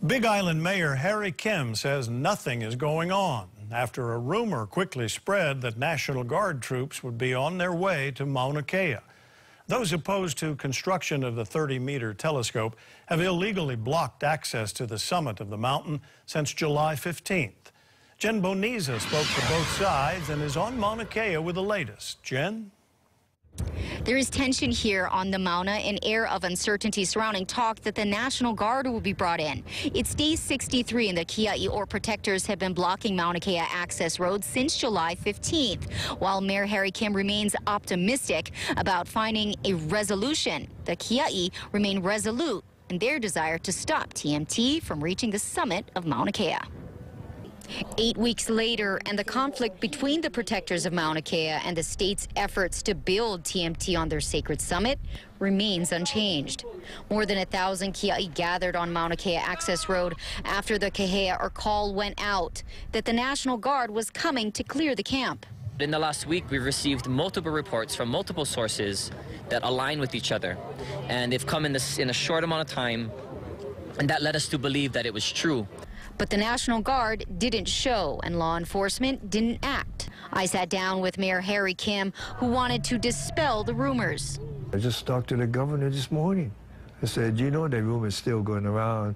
Big Island Mayor Harry Kim says nothing is going on after a rumor quickly spread that National Guard troops would be on their way to Mauna Kea. Those opposed to construction of the 30-meter telescope have illegally blocked access to the summit of the mountain since July 15th. Jen Boniza spoke to both sides and is on Mauna Kea with the latest. Jen? There is tension here on the Mauna, an air of uncertainty surrounding talk that the National Guard will be brought in. It's day 63 and the Kia'i Ore protectors have been blocking Mauna Kea access roads since July 15th. While Mayor Harry Kim remains optimistic about finding a resolution, the Kia'i remain resolute in their desire to stop TMT from reaching the summit of Mauna Kea. 8 weeks later, and the conflict between the protectors of Mauna Kea and the state's efforts to build TMT on their sacred summit remains unchanged. More than 1,000 Kia'i gathered on Mauna Kea Access Road after the Kehea call went out that the National Guard was coming to clear the camp. In the last week, we've received multiple reports from multiple sources that align with each other, and they've come in a short amount of time, and that led us to believe that it was true. But the National Guard didn't show and law enforcement didn't act. I sat down with Mayor Harry Kim, who wanted to dispel the rumors. I just talked to the governor this morning. I said, you know that rumor is still going around.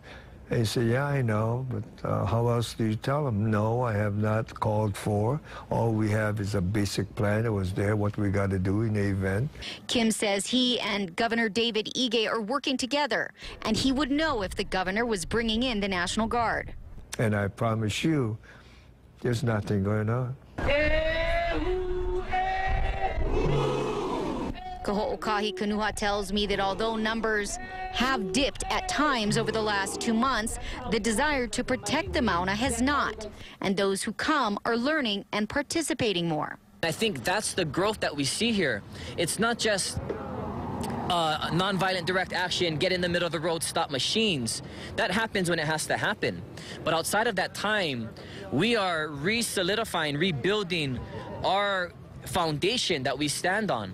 And he said, yeah, I know, but how else do you tell them? No, I have not called for. All we have is a basic plan that was there, what we got to do in the event. Kim says he and Governor David Ige are working together, and he would know if the governor was bringing in the National Guard. And I promise you, there's nothing going on. Kaho'okahi Kanuha tells me that although numbers have dipped at times over the last 2 months, the desire to protect the Mauna has not. And those who come are learning and participating more. I think that's the growth that we see here. It's not just nonviolent direct action, get in the middle of the road, stop machines. That happens when it has to happen. But outside of that time, we are re-solidifying, rebuilding our foundation that we stand on.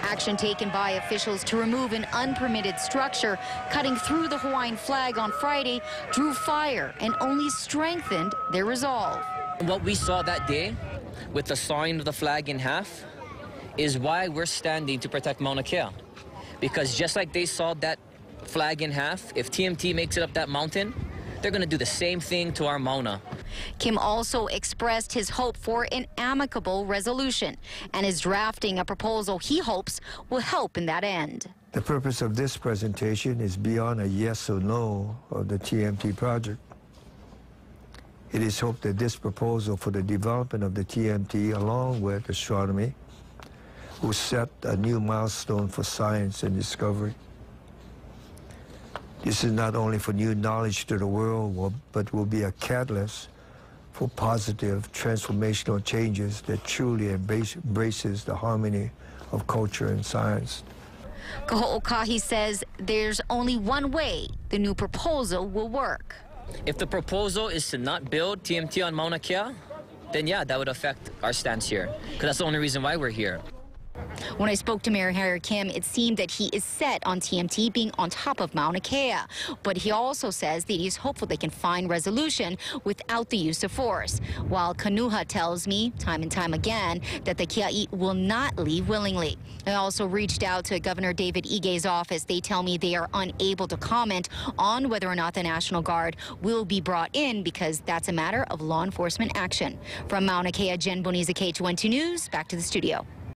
Action taken by officials to remove an unpermitted structure cutting through the Hawaiian flag on Friday drew fire and only strengthened their resolve. What we saw that day with the sawing of the flag in half is why we're standing to protect Mauna Kea. Because just like they sawed that flag in half, if TMT makes it up that mountain, they're going to do the same thing to our Mauna. Kim also expressed his hope for an amicable resolution and is drafting a proposal he hopes will help in that end. The purpose of this presentation is beyond a yes or no of the TMT project. It is hoped that this proposal for the development of the TMT, along with astronomy, will set a new milestone for science and discovery. This is not only for new knowledge to the world, but will be a catalyst for positive transformational changes that truly embraces the harmony of culture and science. Kaho'okahi says there's only one way the new proposal will work. If the proposal is to not build TMT on Mauna Kea, then yeah, that would affect our stance here, because that's the only reason why we're here. When I spoke to Mayor Harry Kim, it seemed that he is set on TMT being on top of Mauna Kea. But he also says that he's hopeful they can find resolution without the use of force. While Kanuha tells me time and time again that the Kia'i will not leave willingly. I also reached out to Governor David Ige's office. They tell me they are unable to comment on whether or not the National Guard will be brought in because that's a matter of law enforcement action. From Mauna Kea, Jen Boniza, KHON2 News, back to the studio.